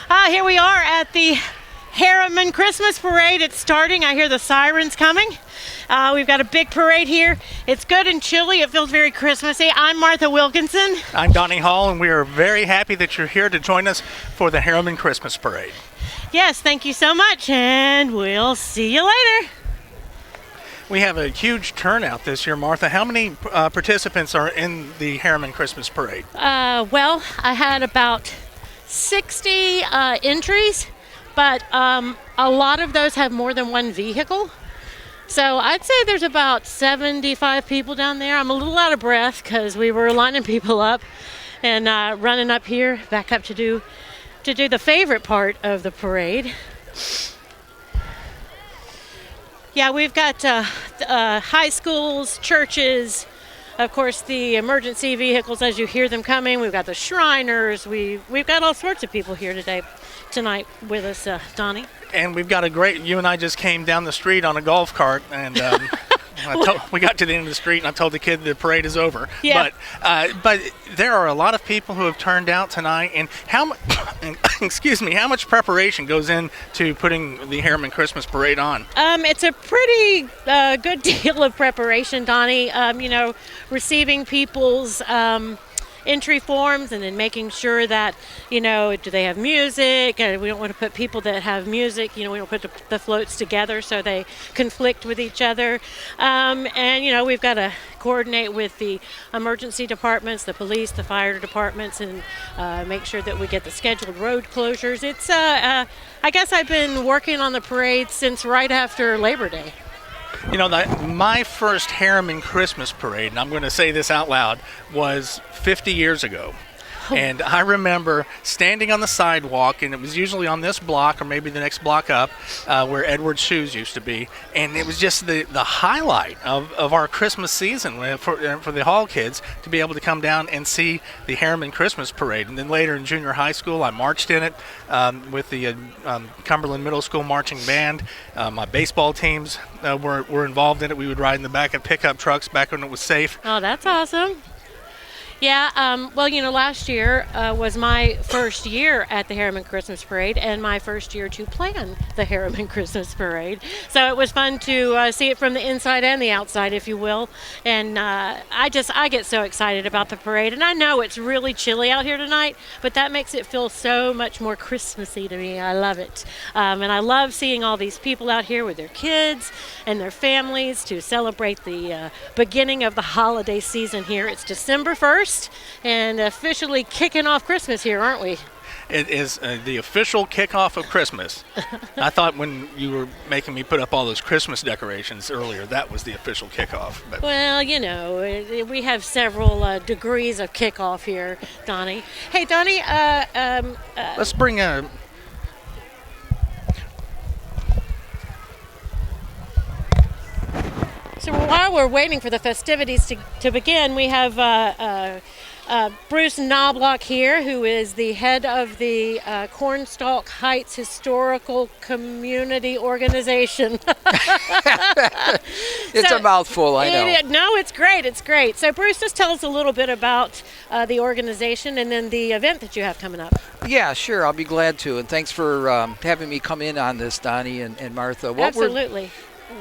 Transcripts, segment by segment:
Here we are at the Harriman Christmas Parade. It's starting. I hear the sirens coming. We've got a big parade here. It's good and chilly. It feels very Christmassy. I'm Martha Wilkinson. I'm Donnie Hall, and we are very happy that you're here to join us for the Harriman Christmas Parade. Yes, thank you so much, and we'll see you later. We have a huge turnout this year, Martha. How many participants are in the Harriman Christmas Parade? Well, I had about 60 entries, but a lot of those have more than one vehicle. So I'd say there's about 75 people down there. I'm a little out of breath because we were lining people up and running up here, back up to do the favorite part of the parade. Yeah, we've got high schools, churches, of course the emergency vehicles as you hear them coming. We've got the Shriners. We've got all sorts of people here tonight with us, Donnie. And we've got you and I just came down the street on a golf cart, and we got to the end of the street, and I told the kid the parade is over. Yeah. But there are a lot of people who have turned out tonight, and how much preparation goes into putting the Harriman Christmas Parade on? It's a pretty good deal of preparation, Donnie. Receiving people's entry forms and then making sure that, do they have music? We don't want to put people that have music, we don't put the floats together so they conflict with each other. We've got to coordinate with the emergency departments, the police, the fire departments, and make sure that we get the scheduled road closures. It's, I guess I've been working on the parade since right after Labor Day. My first Harriman Christmas Parade, and I'm going to say this out loud, was 50 years ago. And I remember standing on the sidewalk, and it was usually on this block or maybe the next block up where Edward's Shoes used to be. And it was just the highlight of our Christmas season for the Hall kids to be able to come down and see the Harriman Christmas Parade. And then later in junior high school, I marched in it with the Cumberland Middle School Marching Band. My baseball teams were involved in it. We would ride in the back of pickup trucks back when it was safe. Oh, that's awesome. Yeah, last year was my first year at the Harriman Christmas Parade and my first year to plan the Harriman Christmas Parade. So it was fun to see it from the inside and the outside, if you will. And I get so excited about the parade. And I know it's really chilly out here tonight, but that makes it feel so much more Christmassy to me. I love it. And I love seeing all these people out here with their kids and their families to celebrate the beginning of the holiday season here. It's December 1st. And officially kicking off Christmas here, aren't we? It is the official kickoff of Christmas. I thought when you were making me put up all those Christmas decorations earlier, that was the official kickoff. But. Well, we have several degrees of kickoff here, Donnie. Hey, Donnie. Let's bring a... So while we're waiting for the festivities to begin, we have Bruce Knobloch here, who is the head of the Cornstalk Heights Historical Community Organization. It's a mouthful, I know. No, it's great. It's great. So Bruce, just tell us a little bit about the organization and then the event that you have coming up. Yeah, sure. I'll be glad to. And thanks for having me come in on this, Donnie and Martha. Absolutely.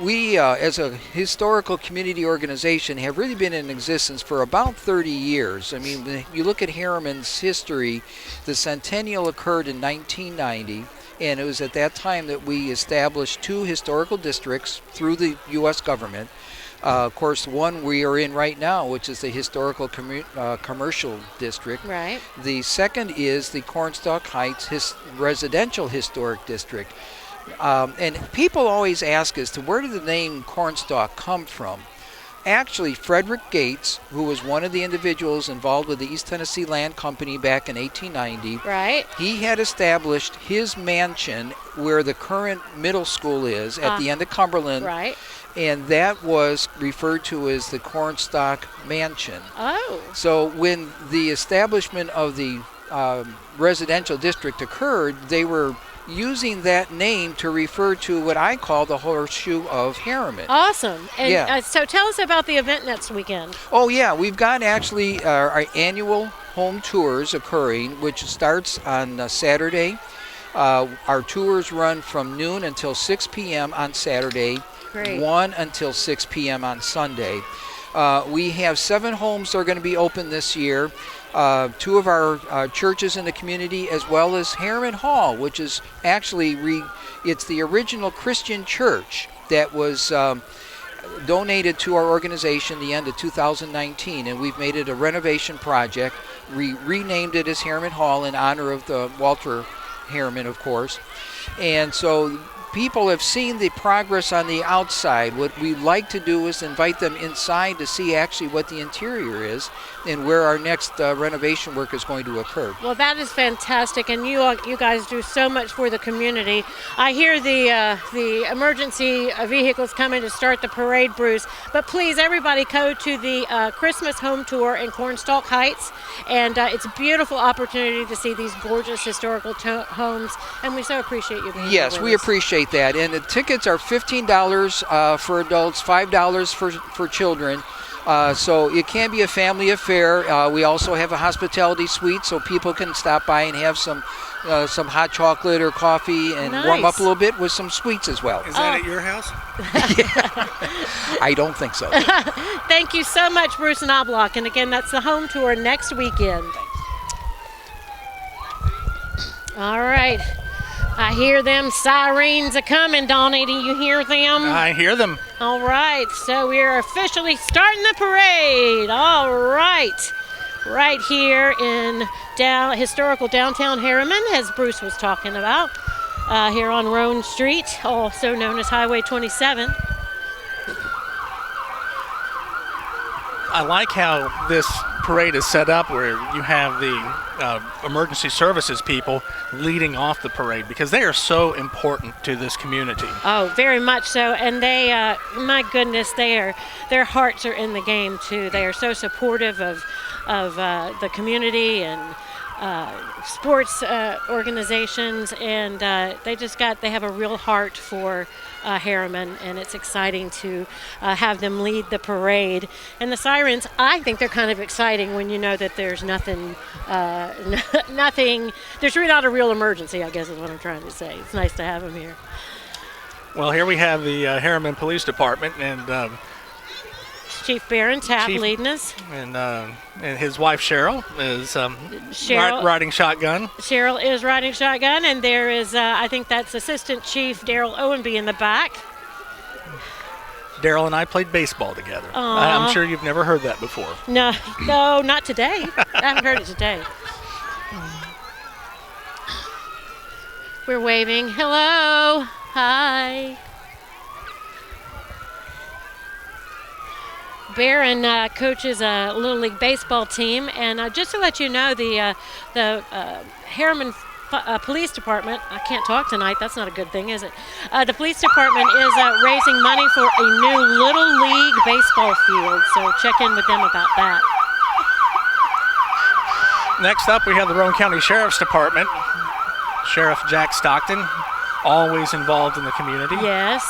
We, as a historical community organization, have really been in existence for about 30 years. I mean, you look at Harriman's history, the centennial occurred in 1990, and it was at that time that we established 2 historical districts through the U.S. government. Of course, the one we are in right now, which is the historical commercial district. Right. The second is the Cornstalk Heights residential historic district. And people always ask as to where did the name Cornstalk come from? Actually, Frederick Gates, who was one of the individuals involved with the East Tennessee Land Company back in 1890, right, he had established his mansion where the current middle school is at the end of Cumberland. Right. And that was referred to as the Cornstalk Mansion. Oh. So when the establishment of the residential district occurred, they were using that name to refer to what I call the Horseshoe of Harriman. Awesome. And yeah. So tell us about the event next weekend. Oh, yeah. We've got actually our annual home tours occurring, which starts on Saturday. Our tours run from noon until 6 p.m. on Saturday, Great. 1 until 6 p.m. on Sunday. We have 7 homes that are going to be open this year. 2 of our churches in the community, as well as Harriman Hall, which is actually it's the original Christian church that was donated to our organization the end of 2019, and we've made it a renovation project. We renamed it as Harriman Hall in honor of the Walter Harriman, of course. And so people have seen the progress on the outside. What we like to do is invite them inside to see actually what the interior is and where our next renovation work is going to occur. Well, that is fantastic, and you guys do so much for the community. I hear the emergency vehicles coming to start the parade, Bruce, but please, everybody go to the Christmas home tour in Cornstalk Heights, and it's a beautiful opportunity to see these gorgeous historical homes, and we so appreciate you being here. Yes, we appreciate that, and the tickets are $15 for adults, $5 for children. So it can be a family affair. We also have a hospitality suite, so people can stop by and have some hot chocolate or coffee and warm up a little bit with some sweets as well. Is that at your house? I don't think so. Thank you so much, Bruce Knobloch. And again, that's the home tour next weekend. All right. I hear them sirens are coming, Donnie. Do you hear them? I hear them. All right, so we are officially starting the parade. All right. Right here in historical downtown Harriman, as Bruce was talking about, here on Roane Street, also known as Highway 27. I like how this parade is set up where you have the emergency services people leading off the parade because they are so important to this community. Oh, very much so. And they, my goodness, their hearts are in the game too. They are so supportive of the community and sports organizations, and they have a real heart for Harriman, and it's exciting to have them lead the parade. And the sirens, I think they're kind of exciting when you know that there's nothing, there's really not a real emergency, I guess is what I'm trying to say. It's nice to have them here. Well, here we have the Harriman Police Department, and Chief Barron Tapp leading us. And his wife Cheryl is riding shotgun. Cheryl is riding shotgun, and there is, I think that's Assistant Chief Daryl Owenby in the back. Daryl and I played baseball together. I'm sure you've never heard that before. No, not today. I haven't heard it today. We're waving. Hello. Hi. Barron coaches a Little League baseball team, and just to let you know, the Harriman Police Department, I can't talk tonight, that's not a good thing, is it? The police department is raising money for a new Little League baseball field, so check in with them about that. Next up, we have the Roane County Sheriff's Department. Sheriff Jack Stockton, always involved in the community. Yes.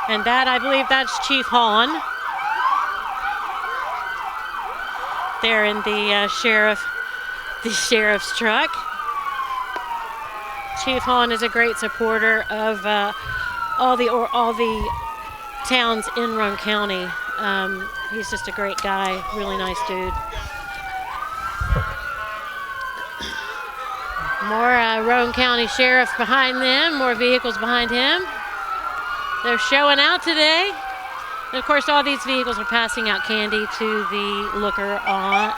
And that, I believe that's Chief Hahn. There in the sheriff's truck. Chief Hahn is a great supporter of all the towns in Roane County. He's just a great guy, really nice dude. More Roane County Sheriff behind them, more vehicles behind him. They're showing out today. And of course, all these vehicles are passing out candy to the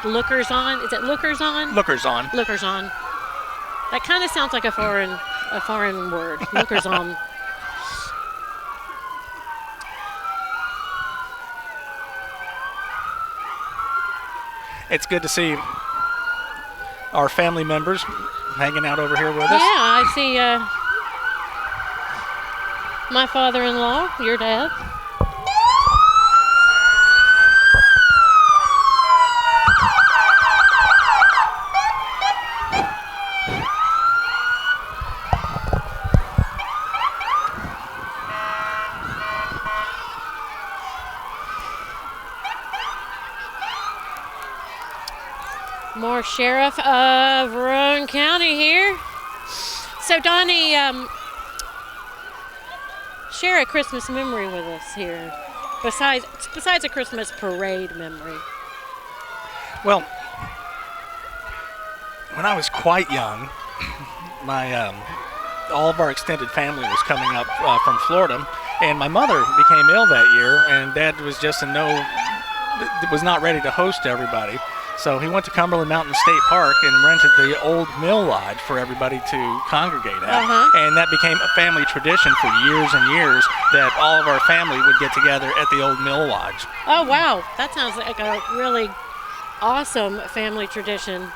lookers on. Is it lookers on? Lookers on. Lookers on. That kind of sounds like a foreign word. Lookers on. It's good to see our family members hanging out over here with us. Yeah, I see my father-in-law, your dad. More Sheriff of Roane County here. So Donnie, share a Christmas memory with us here, besides a Christmas parade memory. Well, when I was quite young, my all of our extended family was coming up from Florida, and my mother became ill that year, and Dad was was not ready to host everybody. So he went to Cumberland Mountain State Park and rented the old mill lodge for everybody to congregate at. And that became a family tradition for years and years that all of our family would get together at the old mill lodge. Oh, wow. That sounds like a really awesome family tradition.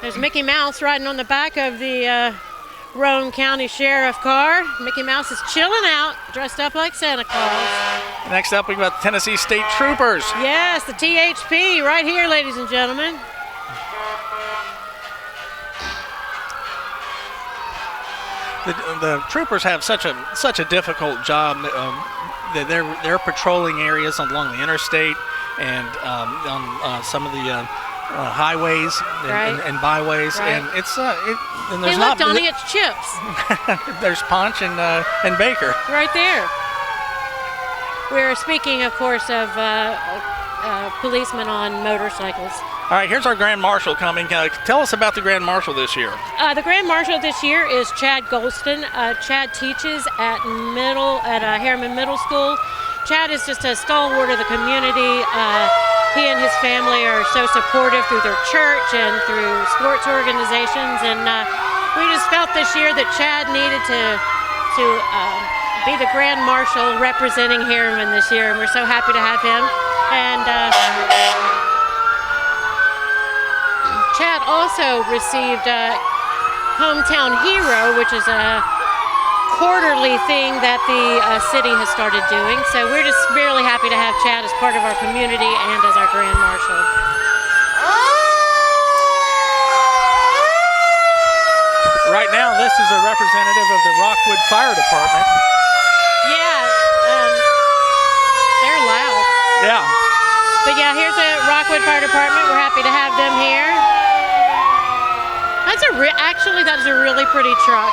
There's Mickey Mouse riding on the back of the Roane County Sheriff car. Mickey Mouse is chilling out, dressed up like Santa Claus. Next up, we've got the Tennessee State Troopers. Yes, the THP right here, ladies and gentlemen. The troopers have such a difficult job. They're patrolling areas along the interstate and on some of the highways and byways, and it's and there's look, Donnie, it's Chips. There's Punch and Baker right there. We're speaking, of course, of policemen on motorcycles. All right, here's our Grand Marshal coming. Tell us about the Grand Marshal this year. The Grand Marshal this year is Chad Golston. Chad teaches at Harriman Middle School. Chad is just a stalwart of the community. He and his family are so supportive through their church and through sports organizations, and we just felt this year that Chad needed to be the Grand Marshal representing Harriman this year, and we're so happy to have him. And Chad also received Hometown Hero, which is a quarterly thing that the city has started doing. So we're just really happy to have Chad as part of our community and as our Grand Marshal. Right now, this is a representative of the Rockwood Fire Department. Yeah, they're loud. Yeah. But yeah, here's the Rockwood Fire Department. We're happy to have them here. Actually, that is a really pretty truck.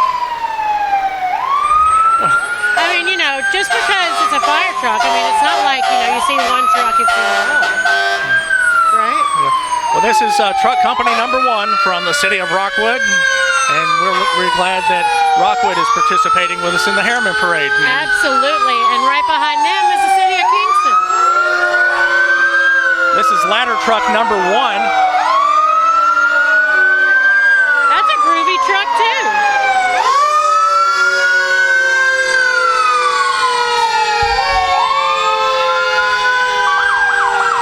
I mean, just because it's a fire truck, I mean, it's not like, you see one truck, you feel, right? Yeah. Well, this is truck company number 1 from the city of Rockwood, and we're glad that Rockwood is participating with us in the Harriman Parade. Absolutely, and right behind them is the city of Kingston. This is ladder truck number 1. That's a groovy truck, too.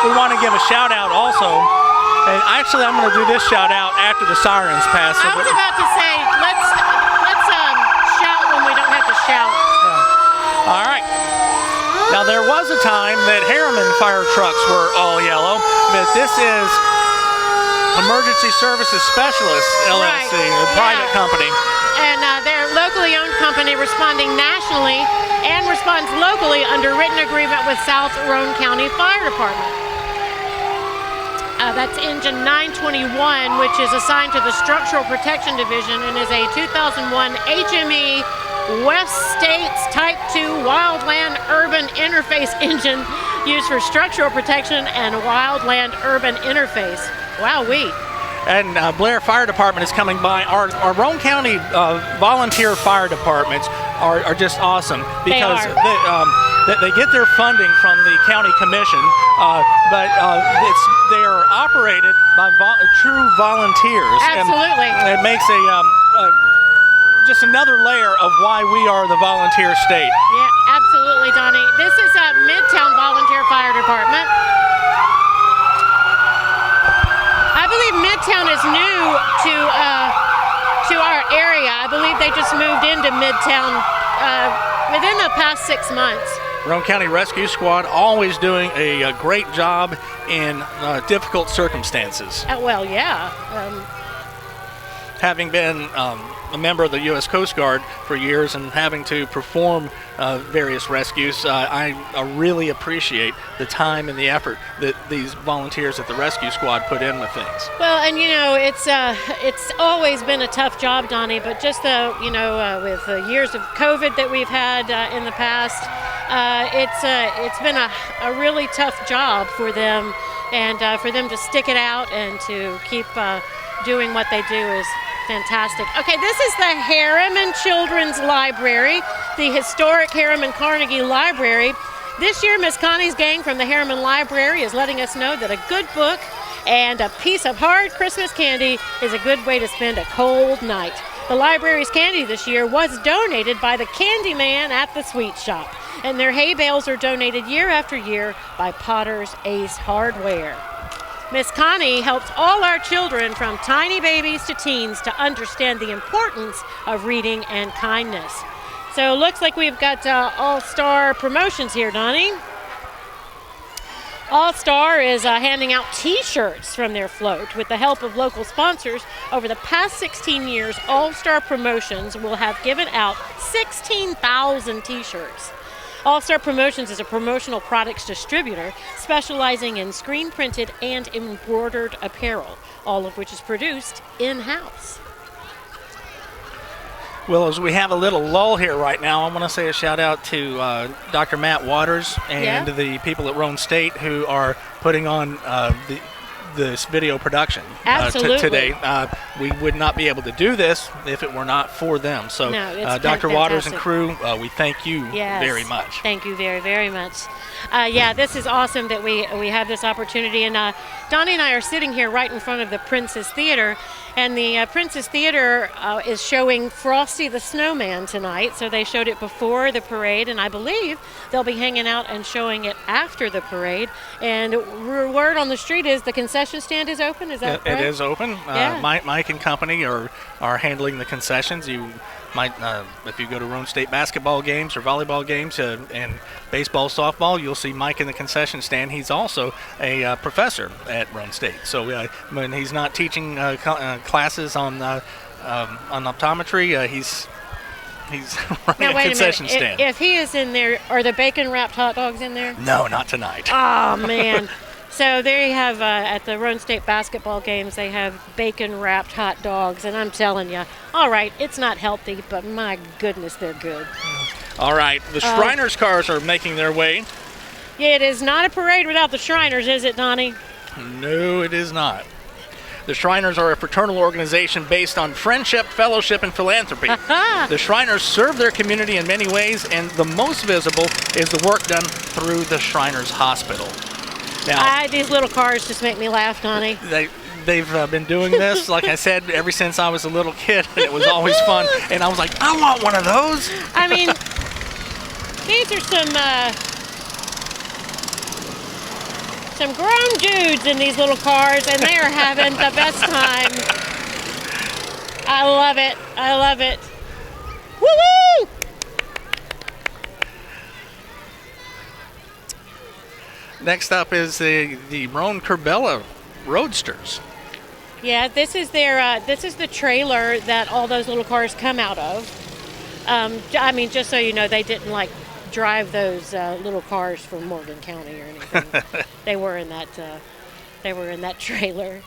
We want to give a shout out also, and actually I'm going to do this shout out after the sirens pass. I was about to say, let's shout when we don't have to shout. Yeah. All right. Now there was a time that Harriman fire trucks were all yellow, but this is Emergency Services Specialists LLC, a private company. And they're a locally owned company responding nationally and responds locally under written agreement with South Roane County Fire Department. That's Engine 921, which is assigned to the Structural Protection Division and is a 2001 HME West States Type 2 Wildland Urban Interface engine used for structural protection and wildland urban interface. Wowee. And Blair Fire Department is coming by. Our Roane County volunteer fire departments are just awesome because they get their funding from the county commission, but they are operated by true volunteers. Absolutely. And it makes just another layer of why we are the volunteer state. Yeah, absolutely, Donnie. This is Midtown Volunteer Fire Department. I believe Midtown is new to our area. I believe they just moved into Midtown within the past 6 months. Roane County Rescue Squad always doing a great job in difficult circumstances. Well, yeah. having been a member of the U.S. Coast Guard for years and having to perform various rescues, I really appreciate the time and the effort that these volunteers at the rescue squad put in with things. Well, and it's always been a tough job, Donnie, but just with the years of COVID that we've had in the past, it's been a really tough job for them, and for them to stick it out and to keep doing what they do is fantastic. Okay, this is the Harriman Children's Library, the historic Harriman Carnegie Library. This year, Miss Connie's gang from the Harriman Library is letting us know that a good book and a piece of hard Christmas candy is a good way to spend a cold night. The library's candy this year was donated by the Candy Man at the sweet shop, and their hay bales are donated year after year by Potter's Ace Hardware. Miss Connie helps all our children from tiny babies to teens to understand the importance of reading and kindness. So it looks like we've got All-Star promotions here, Donnie. All-Star is handing out T-shirts from their float. With the help of local sponsors, over the past 16 years, All-Star Promotions will have given out 16,000 T-shirts. All-Star Promotions is a promotional products distributor specializing in screen-printed and embroidered apparel, all of which is produced in-house. Well, as we have a little lull here right now, I want to say a shout out to Dr. Matt Waters and the people at Roane State who are putting on this video production today. We would not be able to do this if it were not for them. So, Dr. Waters and crew, we thank you very much. Thank you very, very much. This is awesome that we have this opportunity. And Donnie and I are sitting here right in front of the Princess Theater. And the Princess Theater is showing Frosty the Snowman tonight. So they showed it before the parade, and I believe they'll be hanging out and showing it after the parade. And word on the street is the concession stand is open. Is that correct? It is open. Mike and company are handling the concessions. You might, if you go to Roane State basketball games or volleyball games and baseball, softball, you'll see Mike in the concession stand. He's also a professor at Roane State. So when he's not teaching classes on optometry, he's running a concession stand. If he is in there, are the bacon-wrapped hot dogs in there? No, not tonight. Oh, man. So there you have, at the Roane State basketball games, they have bacon-wrapped hot dogs, and I'm telling you, all right, it's not healthy, but my goodness, they're good. All right, the Shriners cars are making their way. Yeah, it is not a parade without the Shriners, is it, Donnie? No, it is not. The Shriners are a fraternal organization based on friendship, fellowship, and philanthropy. The Shriners serve their community in many ways, and the most visible is the work done through the Shriners Hospital. Now, these little cars just make me laugh, Donnie. They've been doing this, like I said, ever since I was a little kid, and it was always fun. And I was like, I want one of those. I mean, these are some grown dudes in these little cars, and they are having the best time. I love it. I love it. Woo-woo! Next up is the Roane Curbella Roadsters. Yeah, this is the trailer that all those little cars come out of. I mean, just so you know, they didn't drive those little cars from Morgan County or anything. They were in that trailer.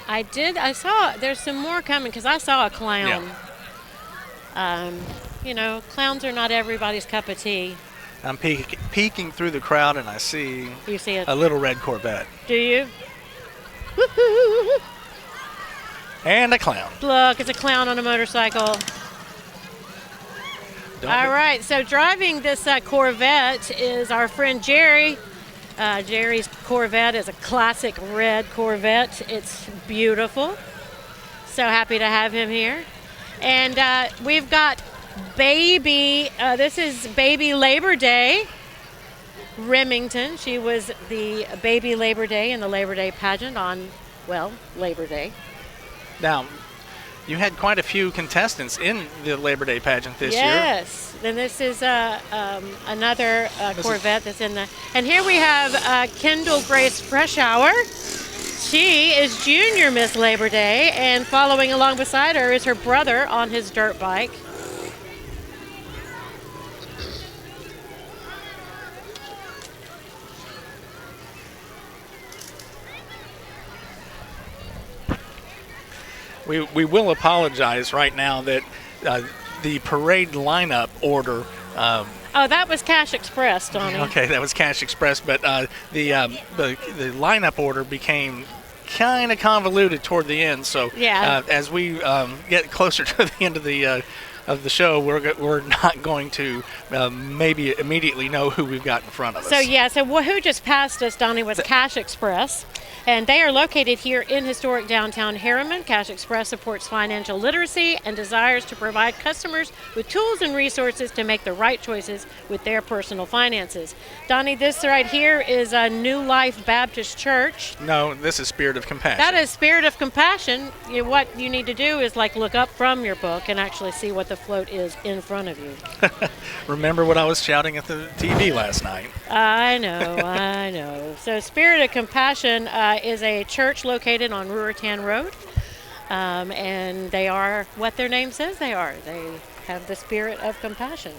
I saw there's some more coming because I saw a clown. Yeah. Clowns are not everybody's cup of tea. I'm peeking through the crowd and I see a little red Corvette. Do you? And a clown. Look, it's a clown on a motorcycle. All right, so driving this Corvette is our friend Jerry. Jerry's Corvette is a classic red Corvette. It's beautiful. So happy to have him here. And we've got this is Baby Labor Day. Remington. She was the Baby Labor Day in the Labor Day pageant on, Labor Day. Now, You had quite a few contestants in the Labor Day pageant this year. Yes. Then this is another Corvette that's in the. And here we have Kendall Grace Freshour. She is Junior Miss Labor Day, and following along beside her is her brother on his dirt bike. We will apologize right now that the parade lineup order. Oh, that was Cash Express, Donnie. Okay, that was Cash Express, but the lineup order became kind of convoluted toward the end. So yeah. As we get closer to the end of the show, we're not going to maybe immediately know who we've got in front of us. So who just passed us, Donnie, was Cash Express. And they are located here in historic downtown Harriman. Cash Express supports financial literacy and desires to provide customers with tools and resources to make the right choices with their personal finances. Donnie, this right here is a New Life Baptist Church. No, this is Spirit of Compassion. That is Spirit of Compassion. What you need to do is look up from your book and actually see what the float is in front of you. Remember what I was shouting at the TV last night. I know. So Spirit of Compassion is a church located on Ruritan Road, and they are what their name says they are. They have the spirit of compassion.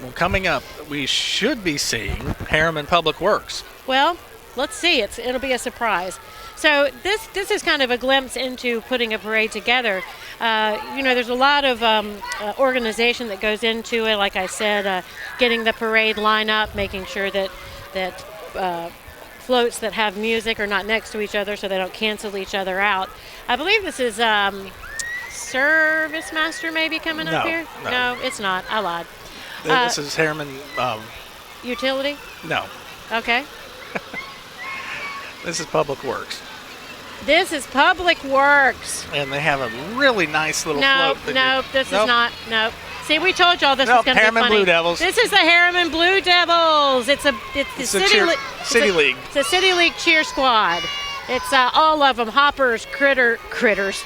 Well, coming up, we should be seeing Harriman Public Works. Well, let's see. It'll be a surprise. So this is kind of a glimpse into putting a parade together. There's a lot of organization that goes into it. Like I said, getting the parade line up, making sure that floats that have music are not next to each other so they don't cancel each other out. I believe this is Service Master maybe coming up here? No, it's not. I lied. This is Harriman... Utility? No. Okay. This is Public Works. This is Public Works. And they have a really nice little float. This is not. Nope. See, we told y'all this was going to be Harriman funny. Blue Devils. This is the Harriman Blue Devils. It's the City League. It's a City League cheer squad. It's all of them. Hoppers, critters.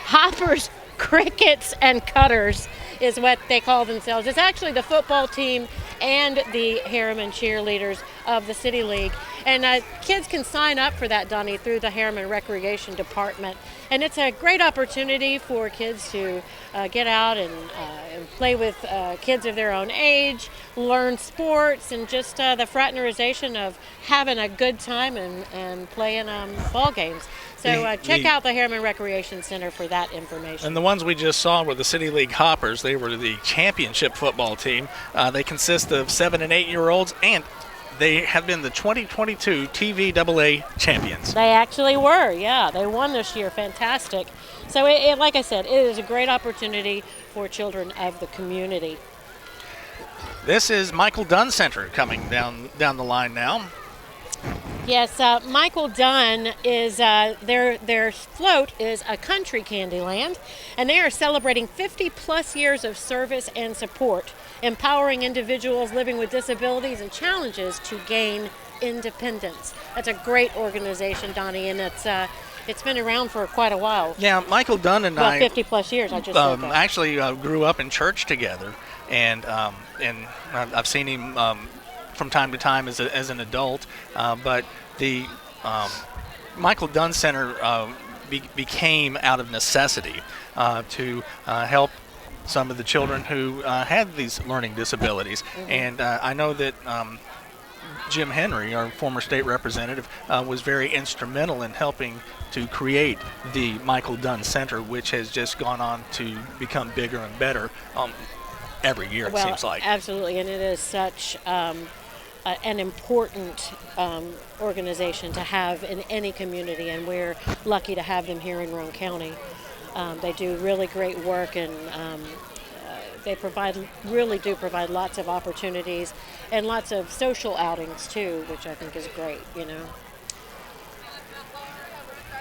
Hoppers, crickets, and cutters is what they call themselves. It's actually the football team and the Harriman cheerleaders of the City League. And kids can sign up for that, Donnie, through the Harriman Recreation Department. And it's a great opportunity for kids to get out and play with kids of their own age, learn sports, and just the fraternization of having a good time and playing ball games. So check out the Harriman Recreation Center for that information. And the ones we just saw were the City League Hoppers. They were the championship football team. They consist of 7- and 8-year-olds, and they have been the 2022 TVAA champions. They actually were, yeah. They won this year. Fantastic. So, like I said, it is a great opportunity for children of the community. This is Michael Dunn Center coming down the line now. Yes, Michael Dunn is their float is a country Candyland, and they are celebrating 50-plus years of service and support, empowering individuals living with disabilities and challenges to gain independence. That's a great organization, Donnie, and it's been around for quite a while. Yeah, Michael Dunn and I 50-plus years. I just said that. Actually grew up in church together, and I've seen him from time to time as an adult, but the Michael Dunn Center became out of necessity to help some of the children who had these learning disabilities. Mm-hmm. And I know that Jim Henry, our former state representative, was very instrumental in helping to create the Michael Dunn Center, which has just gone on to become bigger and better every year, it seems like. Absolutely, and it is such an important organization to have in any community, and we're lucky to have them here in Roane County. They do really great work, and they really do provide lots of opportunities and lots of social outings too, which I think is great,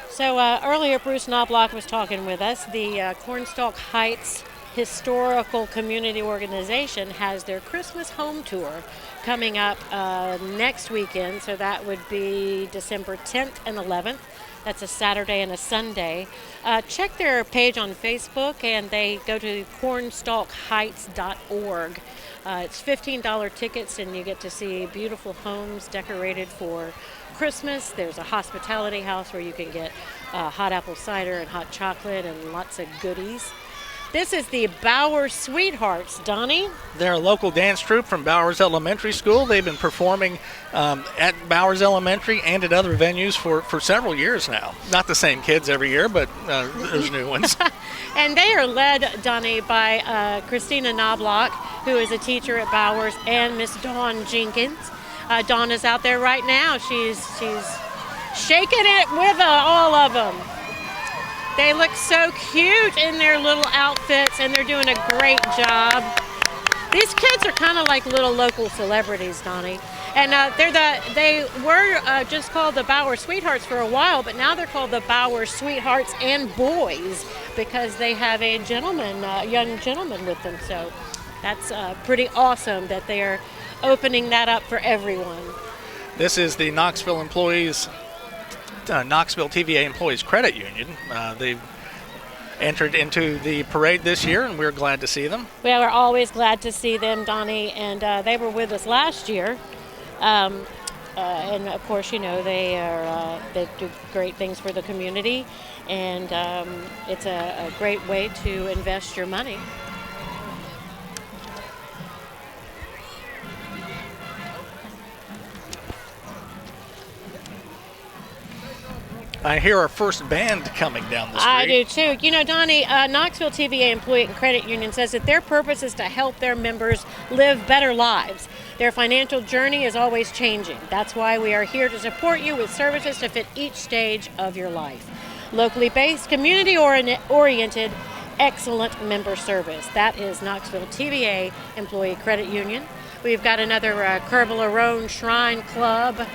So earlier Bruce Knobloch was talking with us. The Cornstalk Heights Historical Community Organization has their Christmas home tour coming up next weekend. So that would be December 10th and 11th. That's a Saturday and a Sunday. Check their page on Facebook, and they go to cornstalkheights.org. It's $15 tickets, and you get to see beautiful homes decorated for Christmas. There's a hospitality house where you can get hot apple cider and hot chocolate and lots of goodies. This is the Bowers Sweethearts, Donnie. They're a local dance troupe from Bowers Elementary School. They've been performing at Bowers Elementary and at other venues for several years now. Not the same kids every year, but there's new ones. And they are led, Donnie, by Christina Knobloch, who is a teacher at Bowers, and Miss Dawn Jenkins. Dawn is out there right now. She's shaking it with all of them. They look so cute in their little outfits, and they're doing a great job. These kids are kind of like little local celebrities, Donnie. And they were just called the Bowers Sweethearts for a while, but now they're called the Bowers Sweethearts and Boys because they have a young gentleman with them. So that's pretty awesome that they're opening that up for everyone. This is the Knoxville TVA Employees Credit Union. They've entered into the parade this year, and we're glad to see them. Well, we're always glad to see them, Donnie, and they were with us last year. And of course, you know, they do great things for the community, and it's a great way to invest your money. I hear our first band coming down the street. I do too. You know, Donnie, Knoxville TVA Employee and Credit Union says that their purpose is to help their members live better lives. Their financial journey is always changing. That's why we are here to support you with services to fit each stage of your life. Locally based, community-oriented, excellent member service. That is Knoxville TVA Employee Credit Union. We've got another Roane Shrine Club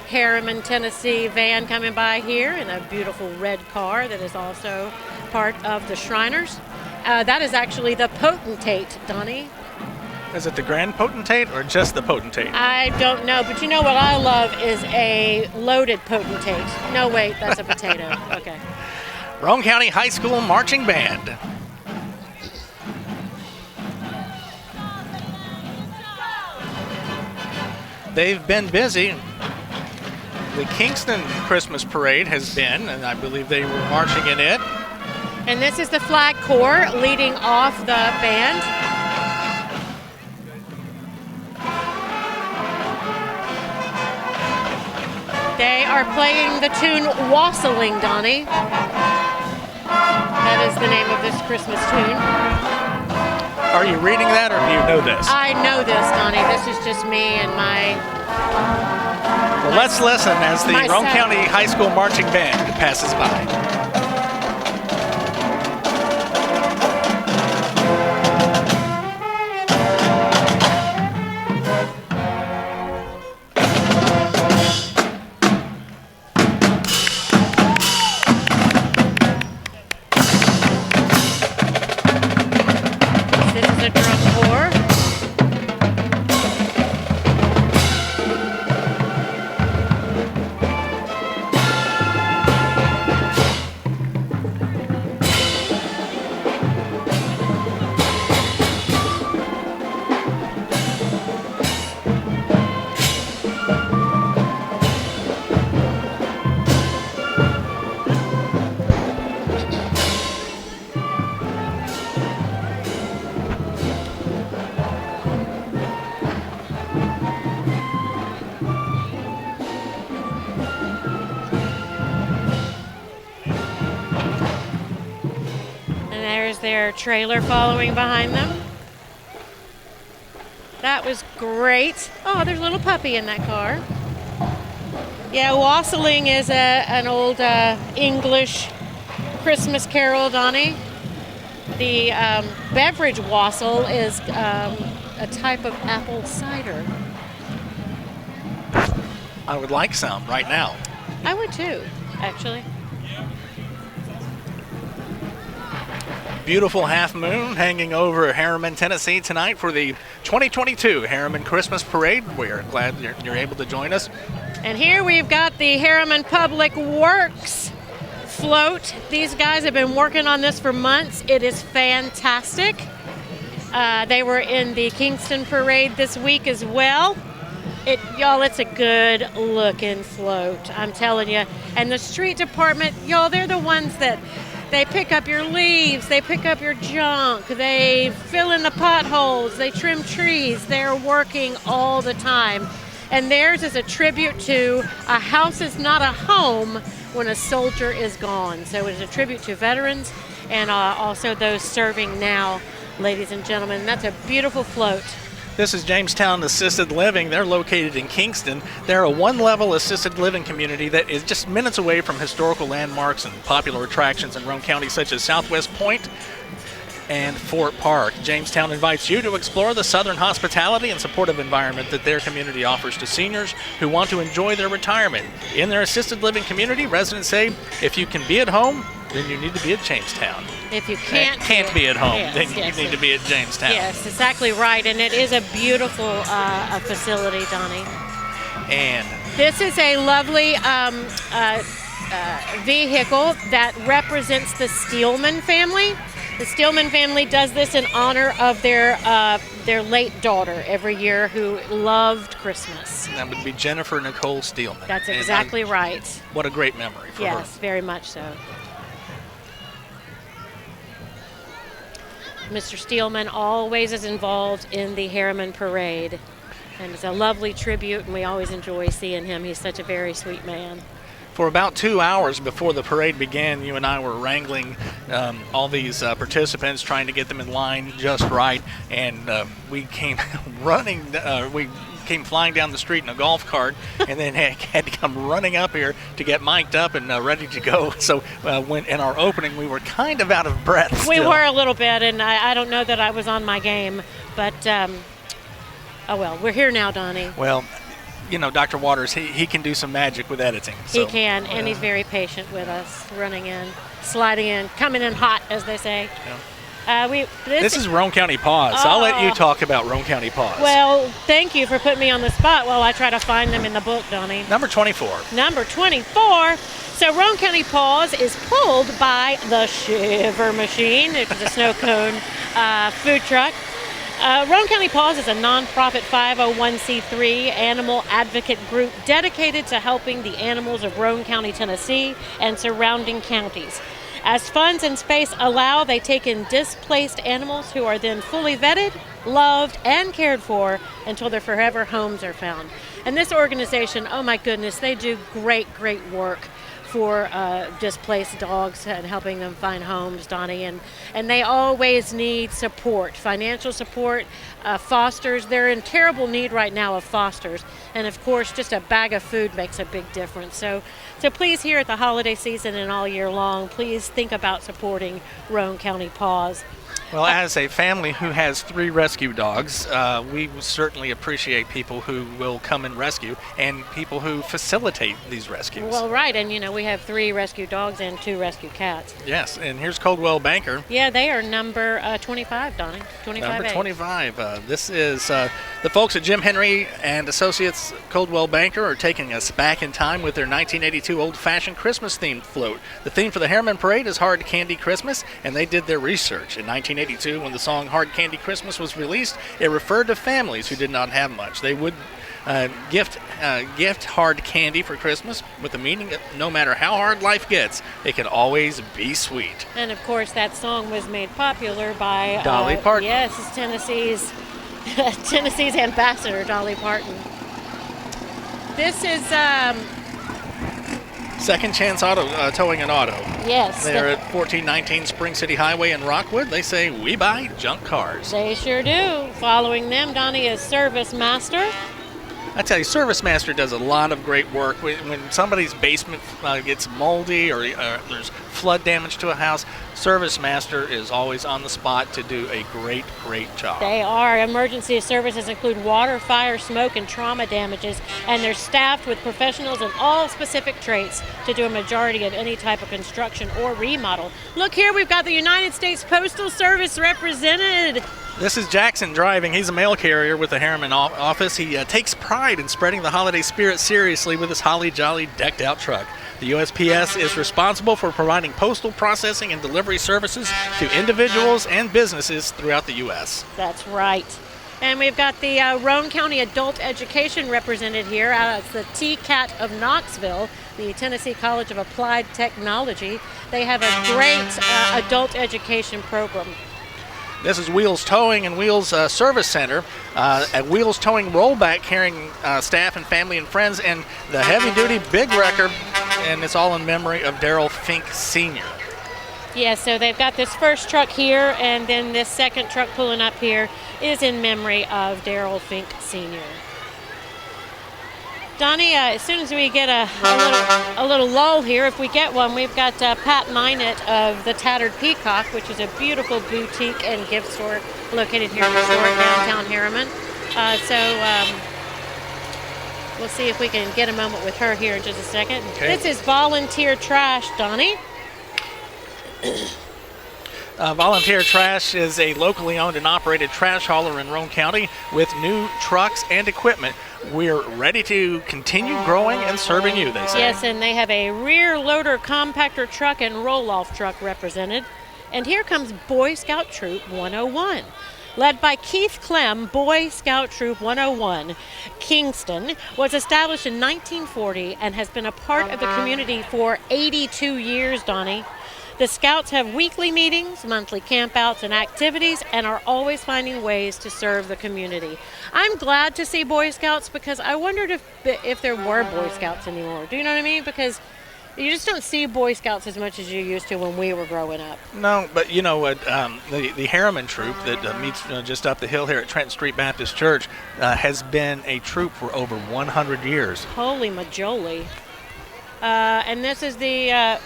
Harriman, Tennessee van coming by here in a beautiful red car that is also part of the Shriners. That is actually the Potentate, Donnie. Is it the Grand Potentate or just the Potentate? I don't know, but you know what I love is a loaded Potentate. No, wait, that's a potato. Okay. Roane County High School Marching Band. They've been busy. The Kingston Christmas Parade has been, and I believe they were marching in it. And this is the Flag Corps leading off the band. They are playing the tune Wassailing, Donnie. That is the name of this Christmas tune. Are you reading that, or do you know this? I know this, Donnie. This is just me and my... Well, let's listen as the Roane County High School Marching Band passes by. This is a drum corps. Their trailer following behind them. That was great. Oh, there's a little puppy in that car. Yeah, wassailing is an old English Christmas carol, Donnie. The beverage wassail is a type of apple cider. I would like some right now. I would too, actually. beautiful half moon hanging over Harriman, Tennessee tonight for the 2022 Harriman Christmas Parade. We're glad you're able to join us. And here we've got the Harriman Public Works float. These guys have been working on this for months. It is fantastic. They were in the Kingston Parade this week as well. Y'all, it's a good looking float, I'm telling you. And the street department, y'all, they're the ones that they pick up your leaves, they pick up your junk, they fill in the potholes, they trim trees. They're working all the time. And theirs is a tribute to a house is not a home when a soldier is gone. So it's a tribute to veterans and also those serving now, ladies and gentlemen. That's a beautiful float. This is Jamestown Assisted Living. They're located in Kingston. They're a one-level assisted living community that is just minutes away from historical landmarks and popular attractions in Roane County, such as Southwest Point and Fort Park. Jamestown invites you to explore the southern hospitality and supportive environment that their community offers to seniors who want to enjoy their retirement. In their assisted living community, residents say, if you can be at home, then you need to be at Jamestown. If you can't be at home, yes, then you need to be at Jamestown. Yes, exactly right. And it is a beautiful facility, Donnie. And this is a lovely vehicle that represents the Steelman family. The Steelman family does this in honor of their late daughter every year who loved Christmas. that would be Jennifer Nicole Steelman. That's exactly right. What a great memory for her. Yes, very much so. Mr. Steelman always is involved in the Harriman Parade, and it's a lovely tribute, and we always enjoy seeing him. He's such a very sweet man. For about 2 hours before the parade began, you and I were wrangling all these participants, trying to get them in line just right, and we came we came flying down the street in a golf cart, and then had to come running up here to get mic'd up and ready to go. So when in our opening, we were kind of out of breath still. We were a little bit, and I don't know that I was on my game, but oh well, we're here now, Donnie. Well, you know, Dr. Waters, he can do some magic with editing. So, he can, and he's very patient with us, running in, sliding in, coming in hot, as they say. Yeah. This is Roane County Paws. I'll let you talk about Roane County Paws. Well, thank you for putting me on the spot while I try to find them in the book, Donnie. Number 24. Number 24. So Roane County Paws is pulled by the Shiver Machine, which is a snow cone food truck. Roane County Paws is a nonprofit 501c3 animal advocate group dedicated to helping the animals of Roane County, Tennessee, and surrounding counties. As funds and space allow, they take in displaced animals who are then fully vetted, loved, and cared for until their forever homes are found. And this organization, oh my goodness, they do great, great work for displaced dogs and helping them find homes, Donnie. And they always need support, financial support, fosters. They're in terrible need right now of fosters. And of course, just a bag of food makes a big difference. So please, here at the holiday season and all year long, please think about supporting Roane County Paws. Well, as a family who has 3 rescue dogs, we certainly appreciate people who will come and rescue and people who facilitate these rescues. Well, right, and you know, we have 3 rescue dogs and 2 rescue cats. Yes, and here's Coldwell Banker. Yeah, they are number 25, Donnie. 25A. Number 25. This is the folks at Jim Henry and Associates Coldwell Banker are taking us back in time with their 1982 old-fashioned Christmas-themed float. The theme for the Harriman Parade is Hard Candy Christmas, and they did their research. In 1982, when the song Hard Candy Christmas was released, it referred to families who did not have much. They would gift hard candy for Christmas with the meaning that no matter how hard life gets, it can always be sweet. And of course, that song was made popular by Dolly Parton. Yes, it's Tennessee's ambassador, Dolly Parton. This is Second Chance Auto Towing and Auto. yes. They're at 1419 Spring City Highway in Rockwood. They say we buy junk cars. They sure do. Following them, Donnie is Service Master. I tell you, Service Master does a lot of great work. When somebody's basement gets moldy or there's flood damage to a house, Service Master is always on the spot to do a great, great job. They are. Emergency services include water, fire, smoke, and trauma damages, and they're staffed with professionals in all specific traits to do a majority of any type of construction or remodel. Look here, we've got the United States Postal Service represented. This is Jackson driving. He's a mail carrier with the Harriman office. He takes pride in spreading the holiday spirit seriously with his holly jolly decked out truck. The USPS is responsible for providing postal processing and delivery services to individuals and businesses throughout the U.S. That's right. And we've got the Roane County Adult Education represented here. It's the TCAT of Knoxville, the Tennessee College of Applied Technology. They have a great adult education program. This is Wheels Towing and Wheels Service Center. At Wheels Towing rollback carrying staff and family and friends, and the heavy-duty big wrecker, and it's all in memory of Darrell Fink Sr. Yeah, so they've got this first truck here, and then this second truck pulling up here is in memory of Darrell Fink Sr. Donnie, as soon as we get a little lull here, if we get one, we've got Pat Minot of the Tattered Peacock, which is a beautiful boutique and gift store located here in historic downtown Harriman. We'll see if we can get a moment with her here in just a second. Okay. This is Volunteer Trash, Donnie. Volunteer Trash is a locally owned and operated trash hauler in Roane County with new trucks and equipment. We're ready to continue growing and serving you, they say. Yes, and they have a rear loader compactor truck and roll-off truck represented. And here comes Boy Scout Troop 101. Led by Keith Clem, Boy Scout Troop 101, Kingston, was established in 1940 and has been a part of the community for 82 years, Donnie. The Scouts have weekly meetings, monthly campouts, and activities, and are always finding ways to serve the community. I'm glad to see Boy Scouts because I wondered if there were Boy Scouts anymore. Do you know what I mean? Because you just don't see Boy Scouts as much as you used to when we were growing up. No, but you know what? The Harriman troop that meets just up the hill here at Trenton Street Baptist Church has been a troop for over 100 years. Holy majoli. And this is the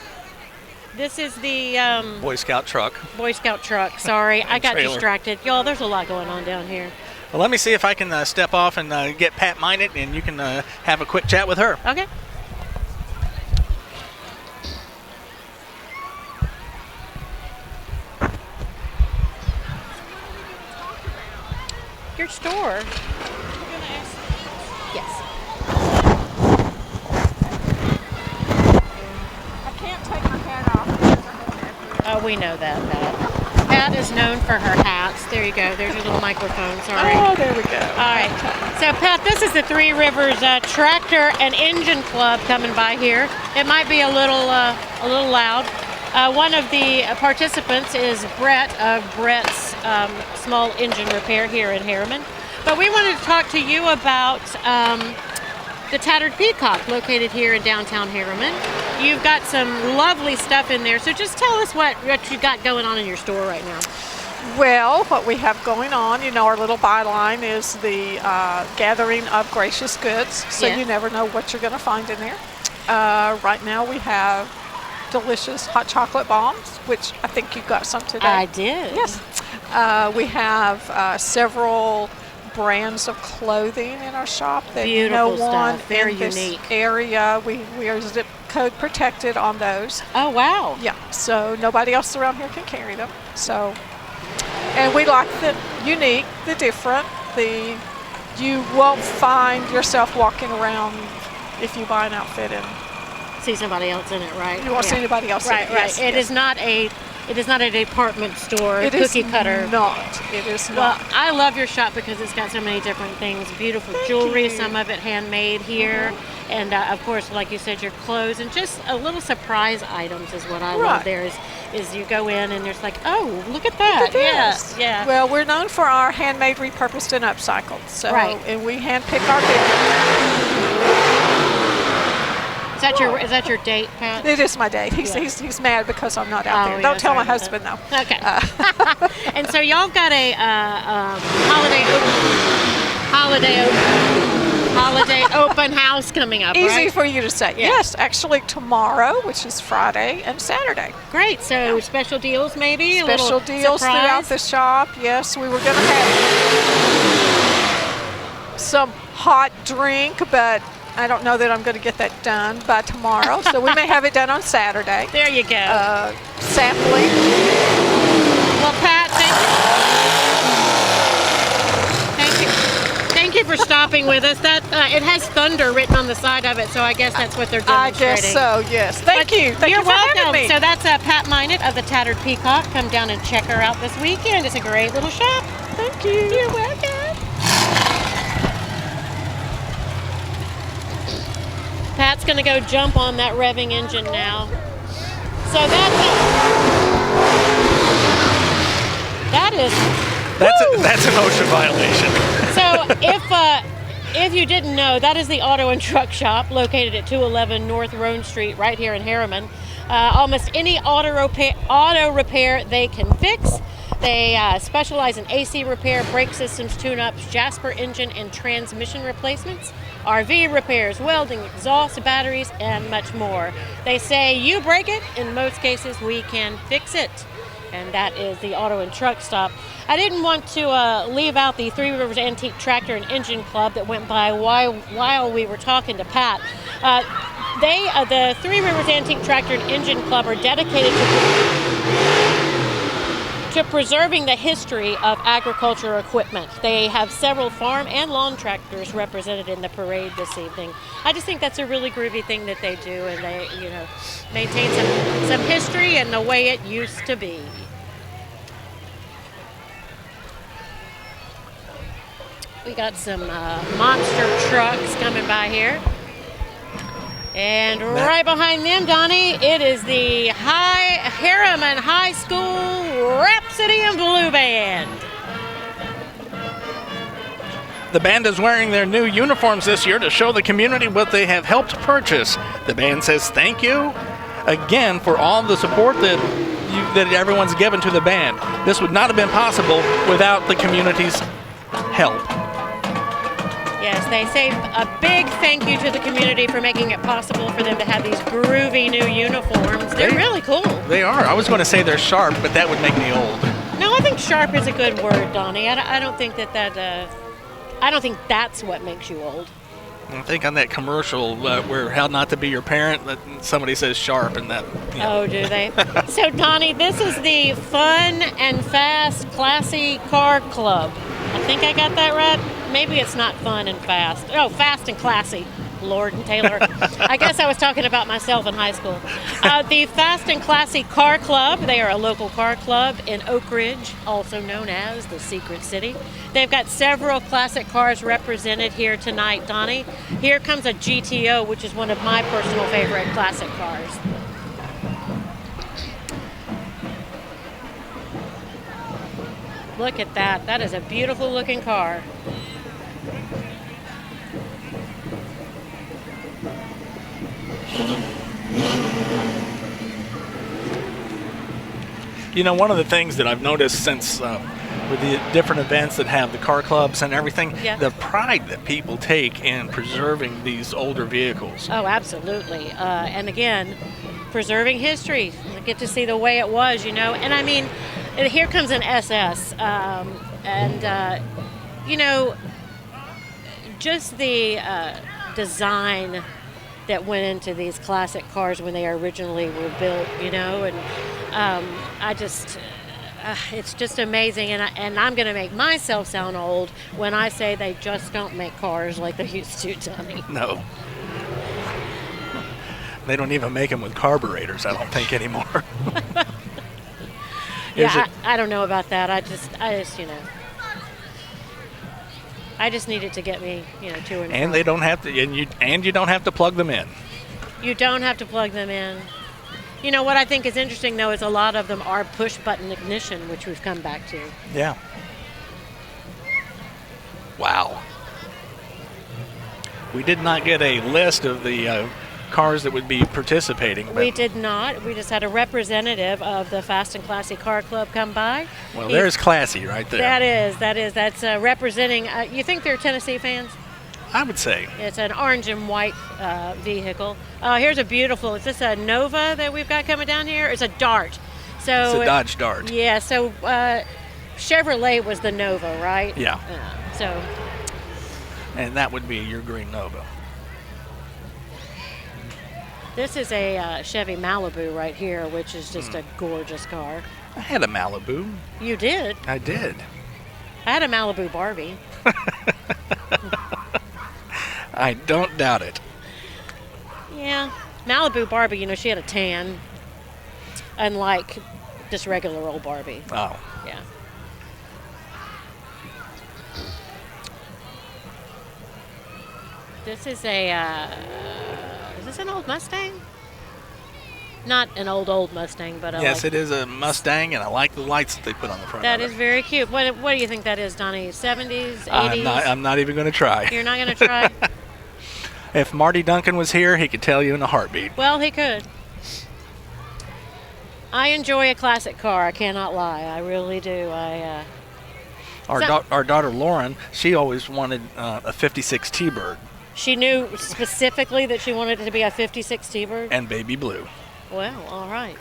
Boy Scout truck. Boy Scout truck. Sorry, I got trailer. distracted. Y'all, there's a lot going on down here. Well, let me see if I can step off and get Pat Minot, and you can have a quick chat with her. Okay. Your store. Yes. Oh, we know that, Pat. Pat is known for her hats. There you go. There's your little microphone. Sorry. Oh, there we go. All right. So, Pat, this is the Three Rivers Tractor and Engine Club coming by here. It might be a little loud. One of the participants is Brett of Brett's Small Engine Repair here in Harriman. But we wanted to talk to you about the Tattered Peacock, located here in downtown Harriman. You've got some lovely stuff in there, so just tell us what you got going on in your store right now. Well, what we have going on, our little byline is the gathering of gracious goods, so Yeah. you never know what you're going to find in there. Right now we have delicious hot chocolate bombs, which I think you got some today. I did. Yes. We have several brands of clothing in our shop that Beautiful no one stuff. Very in this unique. area. We are zip code protected on those. Oh, wow. Yeah, so nobody else around here can carry them. So, and we like the unique, the different, you won't find yourself walking around if you buy an outfit and See somebody else in it, right? you won't see anybody else Right, in it. right. Yes, It yes. is not a department store, It cookie is cutter. not. It is Well, not. I love your shop because it's got so many different things. Beautiful Thank jewelry, you. some of it handmade here. And of course, like you said, your clothes and just a little surprise items is what I love Right. there is you go in and there's like, oh, look at that. Look at Yes, this. yeah. Well, we're known for our handmade, repurposed, and upcycled. So, Right. and we handpick our goods. Is that your date, Pat? It is my date. He's, Yeah. he's mad because I'm not out Oh, there. yeah, Don't tell my sorry husband though. Okay. And so y'all got a holiday opening holiday open house coming up, Easy right? for you to say. Yeah. Yes, actually tomorrow, which is Friday and Saturday. Great. So special deals, maybe? A Special little deals surprise? throughout the shop. Yes, we were going to have some hot drink, but I don't know that I'm going to get that done by tomorrow. So we may have it done on Saturday. There you go. Sampling. Well, Pat, thank you for stopping with us. That it has thunder written on the side of it, so I guess that's what they're I demonstrating. guess so, yes. Thank you. Thank You're you for welcome. having me. So that's Pat Minot of the Tattered Peacock. Come down and check her out this weekend. It's a great little shop. Thank you. You're welcome. Pat's going to go jump on that revving engine now. So That's an OSHA violation. So if you didn't know, that is the auto and truck shop located at 211 North Roane Street right here in Harriman. Almost any auto repair they can fix. They specialize in AC repair, brake systems, tune-ups, Jasper engine and transmission replacements, RV repairs, welding, exhaust, batteries, and much more. They say you break it, in most cases we can fix it. And that is the auto and truck stop. I didn't want to leave out the Three Rivers Antique Tractor and Engine Club that went by while we were talking to Pat. The Three Rivers Antique Tractor and Engine Club are dedicated to preserving the history of agriculture equipment. They have several farm and lawn tractors represented in the parade this evening. I just think that's a really groovy thing that they do, and they, maintain some history and the way it used to be. We got some monster trucks coming by here. And right behind them, Donnie, it is the Harriman High School Rhapsody and Blue Band. The band is wearing their new uniforms this year to show the community what they have helped purchase. The band says thank you again for all the support that everyone's given to the band. This would not have been possible without the community's help. Yes, they say a big thank you to the community for making it possible for them to have these groovy new uniforms. They're really cool. They are. I was going to say they're sharp, but that would make me old. No, I think sharp is a good word, Donnie. I don't think I don't think that's what makes you old. I think on that commercial where How Not to Be Your Parent, that somebody says sharp and that. Oh, do they? So, Donnie, this is the Fun and Fast Classy Car Club. I think I got that right. Maybe it's not fun and fast. Oh, fast and classy. Lord and Taylor. I guess I was talking about myself in high school. The Fast and Classy Car Club. They are a local car club in Oak Ridge, also known as the Secret City. They've got several classic cars represented here tonight, Donnie. Here comes a GTO, which is one of my personal favorite classic cars. Look at that. That is a beautiful looking car. One of the things that I've noticed since with the different events that have the car clubs and everything, the pride that people take in preserving these older vehicles. Oh, absolutely. And again, preserving history. We get to see the way it was, And I mean, here comes an SS. Just the design that went into these classic cars when they originally were built, and it's just amazing, and I'm going to make myself sound old when I say they just don't make cars like they used to, Donnie. No. They don't even make them with carburetors, I don't think, anymore. I don't know about that. I just I just need it to get me, to and And from. they don't have to, and you don't have to plug them in. You don't have to plug them in. What I think is interesting, though, is a lot of them are push-button ignition, which we've come back to. Yeah. Wow. We did not get a list of the cars that would be participating. We did not. We just had a representative of the Fast and Classy Car Club come by. Well, there's Classy right there. That is. That's representing. You think they're Tennessee fans? I would say. It's an orange and white vehicle. Here's a beautiful, is this a Nova that we've got coming down here? It's a Dart. So It's a Dodge Dart. Yeah, so Chevrolet was the Nova, right? Yeah. So, And that would be your green Nova. this is a Chevy Malibu right here, which is just a gorgeous car. I had a Malibu. You did? I did. I had a Malibu Barbie. I don't doubt it. Yeah. Malibu Barbie, you know, she had a tan. Unlike just regular old Barbie. Oh. Yeah. This is is this an old Mustang? Not an old Mustang, but Yes, it is a Mustang, and I like the lights that they put on the front that of is it. very cute. What do you think that is, Donnie? 70s, 80s? I'm not even going to try. You're not going to try? If Marty Duncan was here, he could tell you in a heartbeat. Well, he could. I enjoy a classic car. I cannot lie. I really do. Our daughter Lauren, she always wanted a 56 T-Bird She knew specifically that she wanted it to be a 56 T-Bird? and baby blue. Well, all right.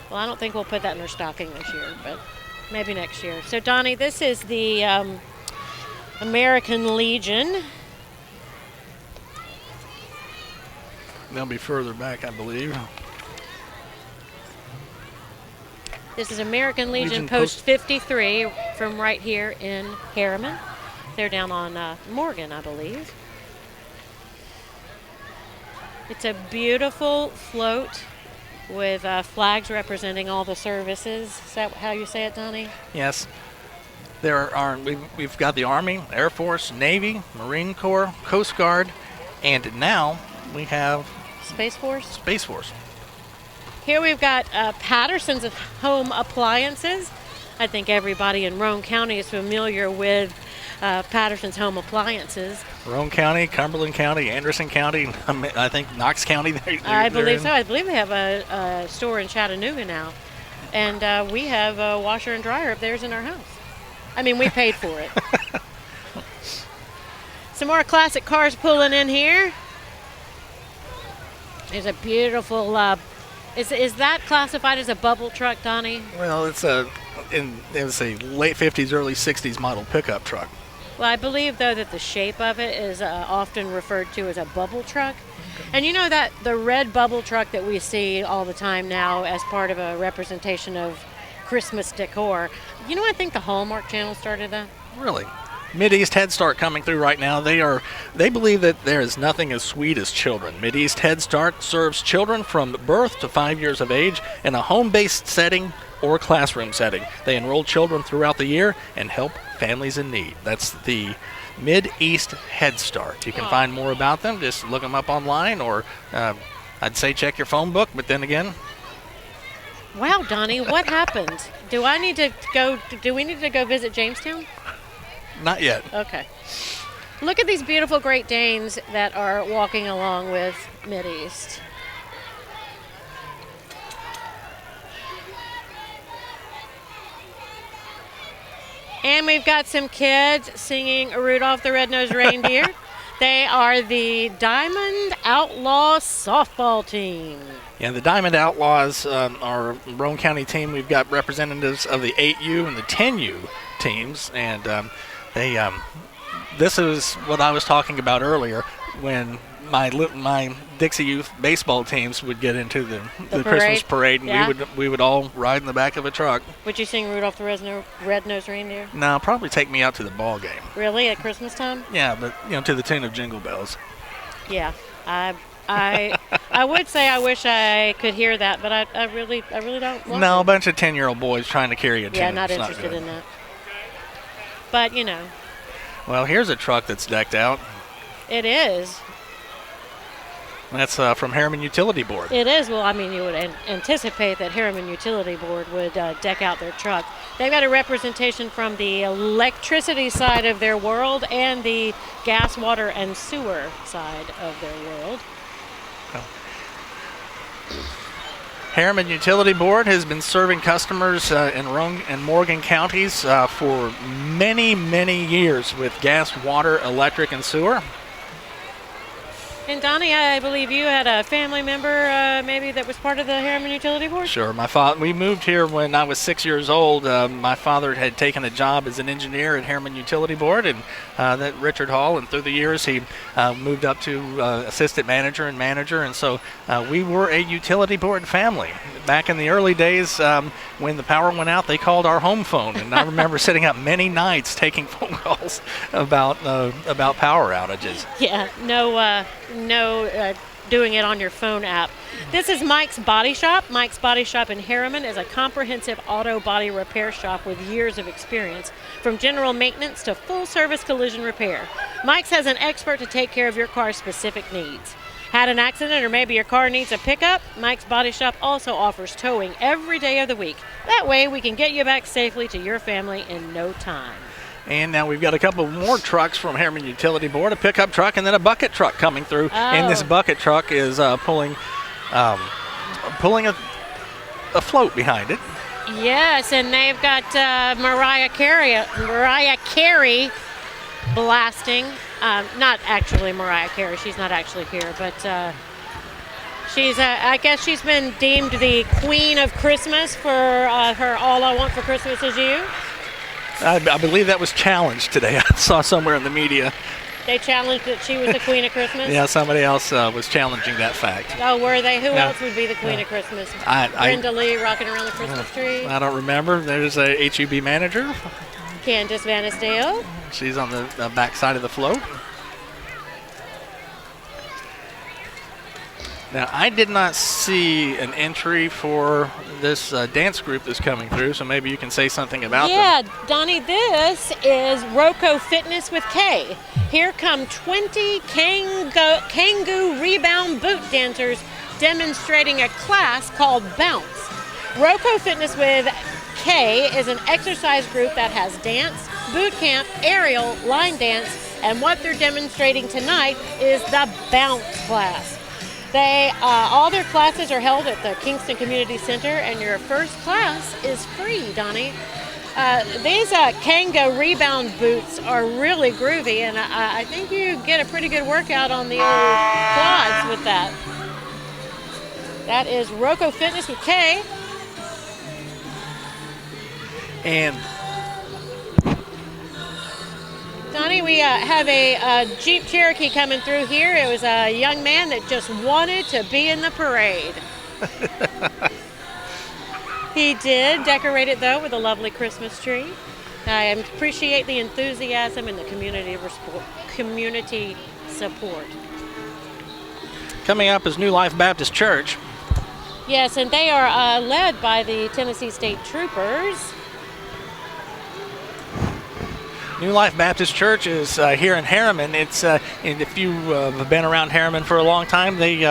Well, I don't think we'll put that in her stocking this year, but maybe next year. So, Donnie, this is the American Legion. They'll be further back, I believe. This is American Legion Legion Post 53 from right here in Harriman. They're down on Morgan, I believe. It's a beautiful float with flags representing all the services. Is that how you say it, Donnie? Yes. We've got the Army, Air Force, Navy, Marine Corps, Coast Guard, and now we have Space Force? Space Force. Here we've got Patterson's Home Appliances. I think everybody in Roane County is familiar with Patterson's Home Appliances. Roane County, Cumberland County, Anderson County, I think Knox County. I believe so. I believe they have a store in Chattanooga now. And we have a washer and dryer up theirs in our house. I mean, we paid for it. Some more classic cars pulling in here. There's a beautiful, is that classified as a bubble truck, Donnie? Well, it was a late 50s, early 60s model pickup truck. Well, I believe, though, that the shape of it is often referred to as a bubble truck. And you know that the red bubble truck that we see all the time now as part of a representation of Christmas decor, you know, I think the Hallmark Channel started that. Really? Mideast Head Start coming through right now. They believe that there is nothing as sweet as children. Mideast Head Start serves children from birth to 5 years of age in a home-based setting or classroom setting. They enroll children throughout the year and help families in need. That's the Mideast Head Start. You can find more about them. Just look them up online, or I'd say check your phone book, but then again. Wow, Donnie, what happened? Do we need to go visit Jamestown? Not yet. Okay. Look at these beautiful Great Danes that are walking along with Mideast. And we've got some kids singing Rudolph the Red-Nosed Reindeer. They are the Diamond Outlaw softball team. Yeah, the Diamond Outlaws are a Roane County team. We've got representatives of the 8U and the 10U teams, and this is what I was talking about earlier when my Dixie Youth baseball teams would get into the Christmas parade, and yeah. we would all ride in the back of a truck. Would you sing Rudolph the Red-Nosed Reindeer? No, probably take me out to the ball game. Really, at Christmas time? Yeah, but to the tune of Jingle Bells. Yeah, I would say I wish I could hear that, but I really don't want No, to. a bunch of 10-year-old boys trying to carry a tune. Yeah, not It's interested good. in that. But, Well, here's a truck that's decked out. it is. That's from Harriman Utility Board. It is. Well, I mean, you would anticipate that Harriman Utility Board would deck out their truck. They've got a representation from the electricity side of their world and the gas, water, and sewer side of their world. Harriman Utility Board has been serving customers in Roane and Morgan counties for many, many years with gas, water, electric, and sewer. And Donnie, I believe you had a family member maybe that was part of the Harriman Utility Board? Sure. We moved here when I was 6 years old. My father had taken a job as an engineer at Harriman Utility Board, and that Richard Hall, and through the years he moved up to assistant manager and manager, and so we were a utility board family. Back in the early days, when the power went out, they called our home phone, and I remember sitting up many nights taking phone calls about power outages. Yeah, no doing it on your phone app. This is Mike's Body Shop. Mike's Body Shop in Harriman is a comprehensive auto body repair shop with years of experience, from general maintenance to full-service collision repair. Mike's has an expert to take care of your car's specific needs. Had an accident or maybe your car needs a pickup? Mike's Body Shop also offers towing every day of the week. That way we can get you back safely to your family in no time. And now we've got a couple more trucks from Harriman Utility Board, a pickup truck and then a bucket truck coming through. Oh. And this bucket truck is pulling a float behind it. Yes, and they've got Mariah Carey blasting. Not actually Mariah Carey. She's not actually here, but she's. I guess she's been deemed the Queen of Christmas for her "All I Want for Christmas Is You." I believe that was challenged today. I saw somewhere in the media. They challenged that she was the Queen of Christmas? Yeah, somebody else was challenging that fact. Oh, were they? Who else would be the Queen of Christmas? Brenda Lee rocking around the Christmas tree? I don't remember. There's a HUB manager. Candace Vanisdale. She's on the back side of the float. Now, I did not see an entry for this dance group that's coming through, so maybe you can say something about them. Yeah, Donnie, this is Roco Fitness with K. Here come 20 Kangoo rebound boot dancers demonstrating a class called Bounce. Roco Fitness with K is an exercise group that has dance, boot camp, aerial, line dance, and what they're demonstrating tonight is the Bounce class. All their classes are held at the Kingston Community Center, and your first class is free, Donnie. These Kanga rebound boots are really groovy, and I think you get a pretty good workout on the old quads with that. That is Roco Fitness with K. And Donnie, we have a Jeep Cherokee coming through here. It was a young man that just wanted to be in the parade. He did decorate it, though, with a lovely Christmas tree. I appreciate the enthusiasm and the community support. coming up is New Life Baptist Church. Yes, and they are led by the Tennessee State Troopers. New Life Baptist Church is here in Harriman. It's and if you have been around Harriman for a long time, they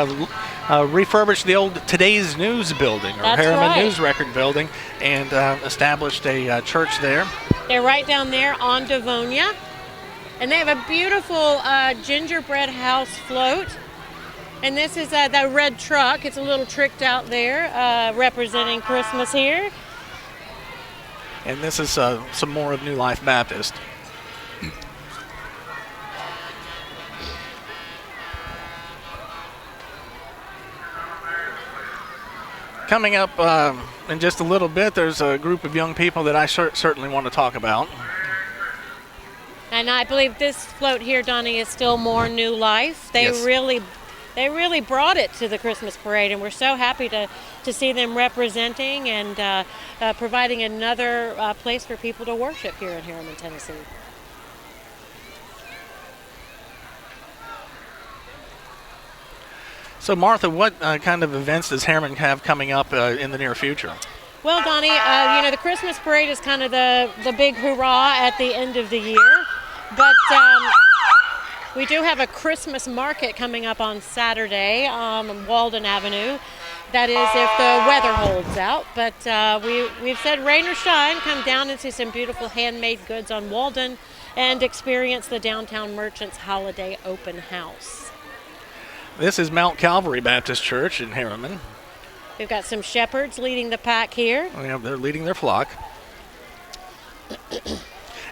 refurbished the old Today's News building, or That's Harriman right. News Record building, and established a church there. They're right down there on Devonia. And they have a beautiful gingerbread house float. And this is the red truck. It's a little tricked out there, representing Christmas here. And this is some more of New Life Baptist. Coming up in just a little bit, there's a group of young people that I certainly want to talk about. And I believe this float here, Donnie, is still more New Life. They Yes. really brought it to the Christmas parade, and we're so happy to see them representing and providing another place for people to worship here in Harriman, Tennessee. So, Martha, what kind of events does Harriman have coming up in the near future? Well, Donnie, the Christmas parade is kind of the big hurrah at the end of the year, but we do have a Christmas market coming up on Saturday on Walden Avenue. That is if the weather holds out, but we've said rain or shine, come down and see some beautiful handmade goods on Walden and experience the Downtown Merchants Holiday Open House. This is Mount Calvary Baptist Church in Harriman. We've got some shepherds leading the pack here. Yeah, they're leading their flock.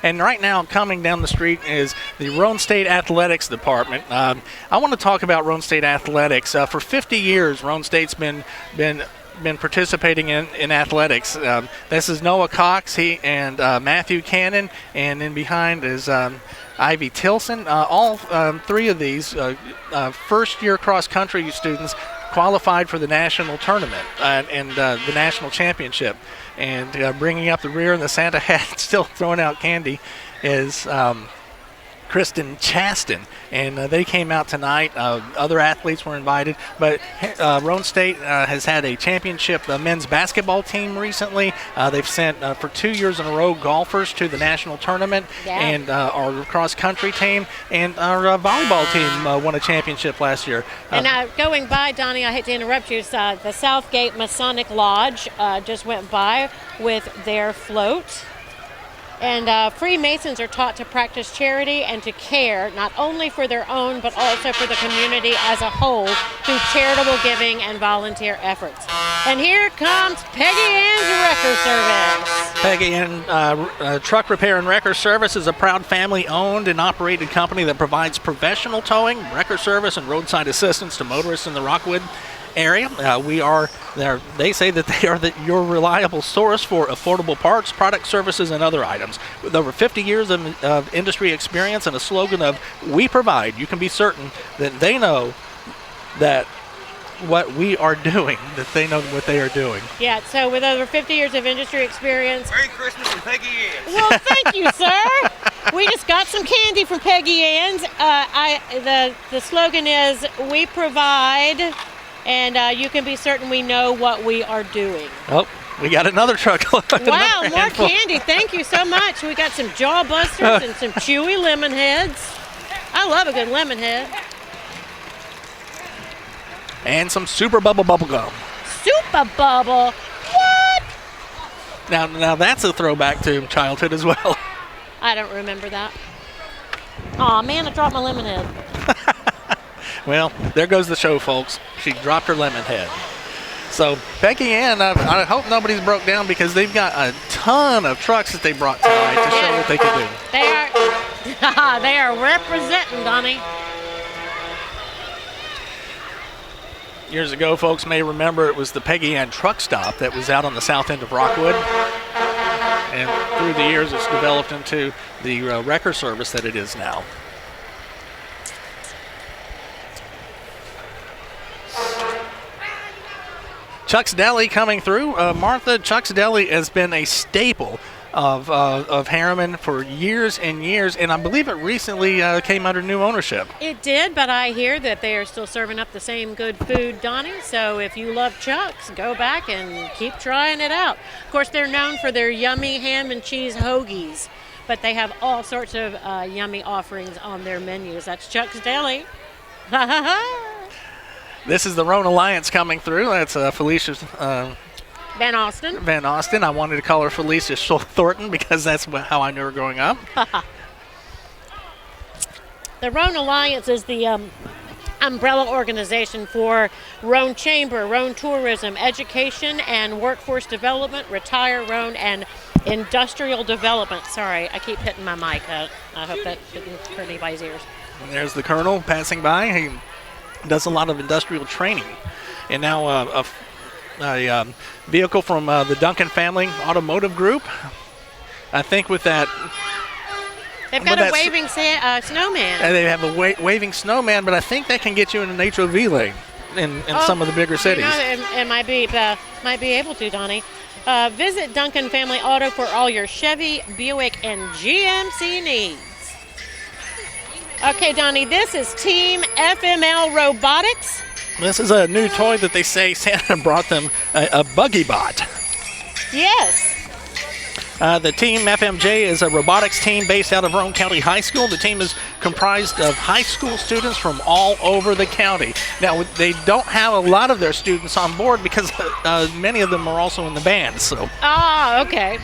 And right now, coming down the street is the Roane State Athletics Department. I want to talk about Roane State Athletics. For 50 years, Roane State's been participating in athletics. This is Noah Cox, he and Matthew Cannon, and in behind is Ivy Tilson. All three of these first-year cross-country students qualified for the national tournament and the national championship. And bringing up the rear in the Santa hat, still throwing out candy, is Kristen Chaston. And they came out tonight. Other athletes were invited. But Roane State has had a championship men's basketball team recently. They've sent, for 2 years in a row, golfers to the national tournament. Yeah. And our cross-country team and our volleyball team won a championship last year. And going by, Donnie, I hate to interrupt you, the Southgate Masonic Lodge just went by with their float. And Freemasons are taught to practice charity and to care, not only for their own, but also for the community as a whole, through charitable giving and volunteer efforts. And here comes Peggy Ann's Wrecker Service. Peggy Ann Truck Repair and Wrecker Service is a proud family-owned and operated company that provides professional towing, wrecker service, and roadside assistance to motorists in the Rockwood area. We are there. They say that they are your reliable source for affordable parts, product services, and other items. With over 50 years of industry experience and a slogan of "We provide," you can be certain that they know that what we are doing, that they know what they are doing. Yeah, so with over 50 years of industry experience. Merry Christmas from Peggy Ann's. Well, thank you, sir. We just got some candy from Peggy Ann's. The slogan is "We provide," and you can be certain we know what we are doing. Oh, we got another truck. Wow, more candy. Thank you so much. We got some jaw busters and some chewy lemon heads. I love a good lemon head. And some Super Bubble gum. Super Bubble? What? Now that's a throwback to childhood as well. I don't remember that. Aw, man, I dropped my lemon head. Well, there goes the show, folks. She dropped her lemon head. So, Peggy Ann, I hope nobody's broke down because they've got a ton of trucks that they brought tonight to show what they can do. They are representing, Donnie. Years ago, folks may remember it was the Peggy Ann truck stop that was out on the south end of Rockwood. And through the years, it's developed into the wrecker service that it is now. Chuck's Deli coming through. Martha, Chuck's Deli has been a staple of Harriman for years and years, and I believe it recently came under new ownership. It did, but I hear that they are still serving up the same good food, Donnie. So if you love Chuck's, go back and keep trying it out. Of course, they're known for their yummy ham and cheese hoagies, but they have all sorts of yummy offerings on their menus. That's Chuck's Deli. This is the Roane Alliance coming through. That's Felicia Van Austin. Van Austin. I wanted to call her Felicia Thornton because that's how I knew her growing up. The Roane Alliance is the umbrella organization for Roane Chamber, Roane Tourism, Education and Workforce Development, Retire Roane, and Industrial Development. Sorry, I keep hitting my mic. I hope that didn't hurt anybody's ears. And there's the Colonel passing by. He does a lot of industrial training. And now a vehicle from the Duncan Family Automotive Group. I think with that... They've got a waving snowman. And they have a waving snowman, but I think that can get you in an HOV lane in some of the bigger cities. You know, it might be able to, Donnie. Visit Duncan Family Auto for all your Chevy, Buick, and GMC needs. Okay, Donnie, this is Team FML Robotics. This is a new toy that they say Santa brought them, a buggy bot. Yes. The Team FMJ is a robotics team based out of Roane County High School. The team is comprised of high school students from all over the county. Now, they don't have a lot of their students on board because many of them are also in the band. So. Ah, okay.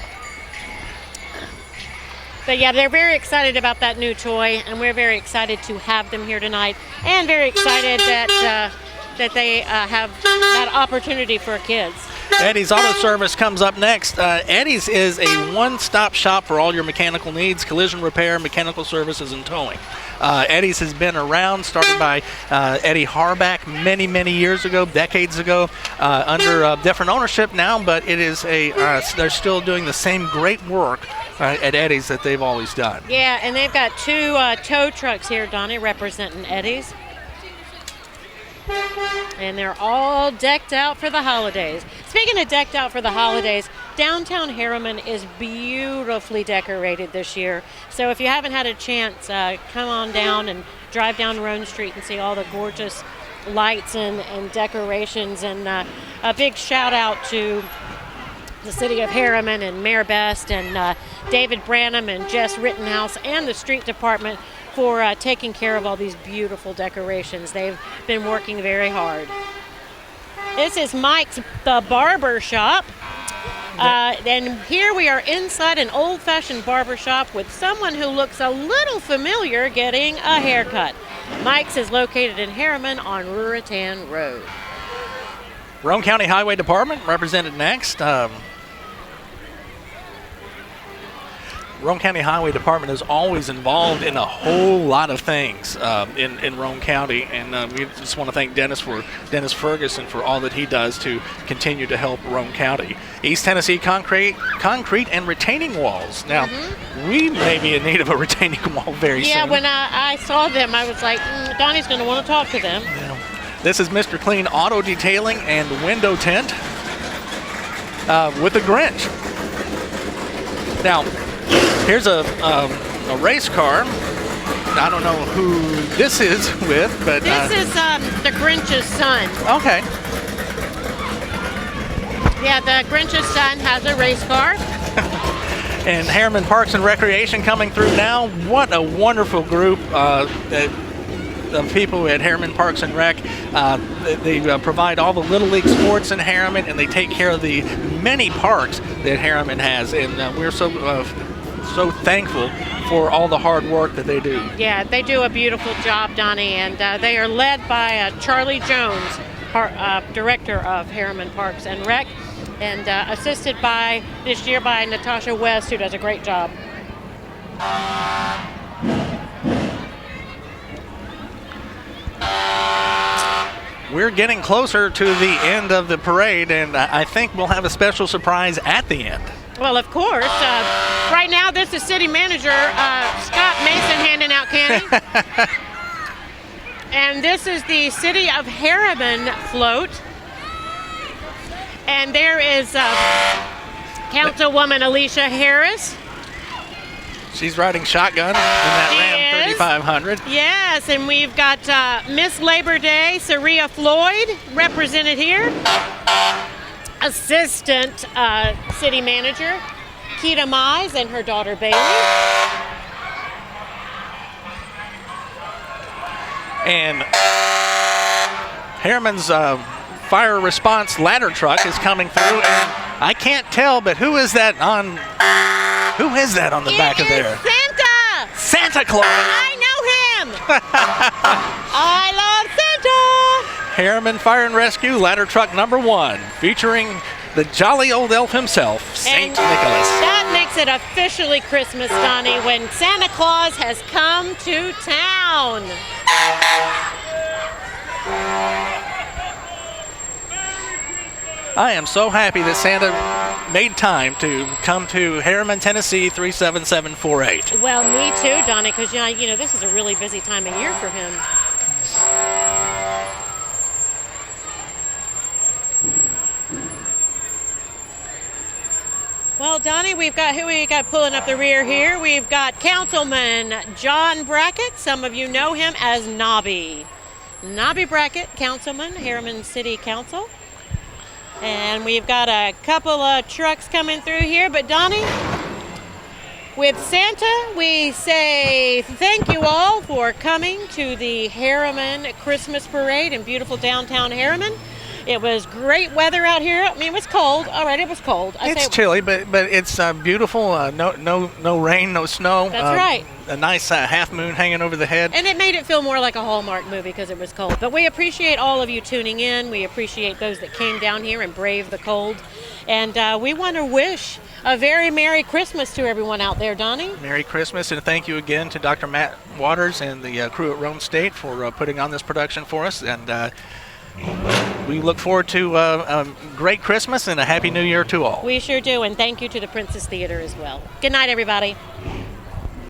But yeah, they're very excited about that new toy, and we're very excited to have them here tonight, and very excited that that they have that opportunity for kids. Eddie's Auto Service comes up next. Eddie's is a one-stop shop for all your mechanical needs, collision repair, mechanical services, and towing. Eddie's has been around, started by Eddie Harback many, many years ago, decades ago, under different ownership now, but it is they're still doing the same great work at Eddie's that they've always done. Yeah, and they've got two tow trucks here, Donnie, representing Eddie's. And they're all decked out for the holidays. Speaking of decked out for the holidays, downtown Harriman is beautifully decorated this year. So if you haven't had a chance, come on down and drive down Roane Street and see all the gorgeous lights and decorations. And a big shout out to the city of Harriman and Mayor Best and David Branham and Jess Rittenhouse and the street department for taking care of all these beautiful decorations. They've been working very hard. This is Mike's the Barber Shop. And here we are inside an old-fashioned barber shop with someone who looks a little familiar getting a haircut. Mike's is located in Harriman on Ruritan Road. Roane County Highway Department represented next. Roane County Highway Department is always involved in a whole lot of things in Roane County, and we just want to thank Dennis Ferguson for all that he does to continue to help Roane County. East Tennessee Concrete and retaining walls. Now, we may be in need of a retaining wall very soon. Yeah, when I saw them, I was like, Donnie's going to want to talk to them. Yeah. This is Mr. Clean Auto Detailing and Window Tint with a Grinch. Now, here's a race car. I don't know who this is with, but this is the Grinch's son. Okay. Yeah, the Grinch's son has a race car. And Harriman Parks and Recreation coming through now. What a wonderful group of people at Harriman Parks and Rec. They provide all the Little League sports in Harriman, and they take care of the many parks that Harriman has. And we're so thankful for all the hard work that they do. Yeah, they do a beautiful job, Donnie, and they are led by Charlie Jones, director of Harriman Parks and Rec, and assisted this year by Natasha West, who does a great job. We're getting closer to the end of the parade, and I think we'll have a special surprise at the end. Well, of course. Right now, this is City Manager Scott Mason handing out candy. And this is the City of Harriman float. And there is Councilwoman Alicia Harris. She's riding shotgun in that Ram 3500. Yes, and we've got Miss Labor Day, Saria Floyd, represented here. Assistant City Manager, Keita Mize, and her daughter Bailey. And Harriman's fire response ladder truck is coming through, and I can't tell, but who is that on the back of there? Santa! Santa Claus! I know him! I love Santa! Harriman Fire and Rescue ladder truck number 1, featuring the jolly old elf himself, St. Nicholas. That makes it officially Christmas, Donnie, when Santa Claus has come to town. I am so happy that Santa made time to come to Harriman, Tennessee 37748. Well, me too, Donnie, because you know this is a really busy time of year for him. Well, Donnie, who we got pulling up the rear here? We've got Councilman John Brackett. Some of you know him as Nobby. Nobby Brackett, Councilman, Harriman City Council. And we've got a couple of trucks coming through here. But Donnie, with Santa, we say thank you all for coming to the Harriman Christmas Parade in beautiful downtown Harriman. It was great weather out here. I mean, it was cold. All right, it was cold. It's chilly, but it's beautiful. No rain, no snow. That's right. A nice half moon hanging over the head. And it made it feel more like a Hallmark movie because it was cold. But we appreciate all of you tuning in. We appreciate those that came down here and braved the cold. And we want to wish a very Merry Christmas to everyone out there, Donnie. Merry Christmas, and thank you again to Dr. Matt Waters and the crew at Roane State for putting on this production for us. And we look forward to a great Christmas and a Happy New Year to all. We sure do, and thank you to the Princess Theater as well. Good night, everybody.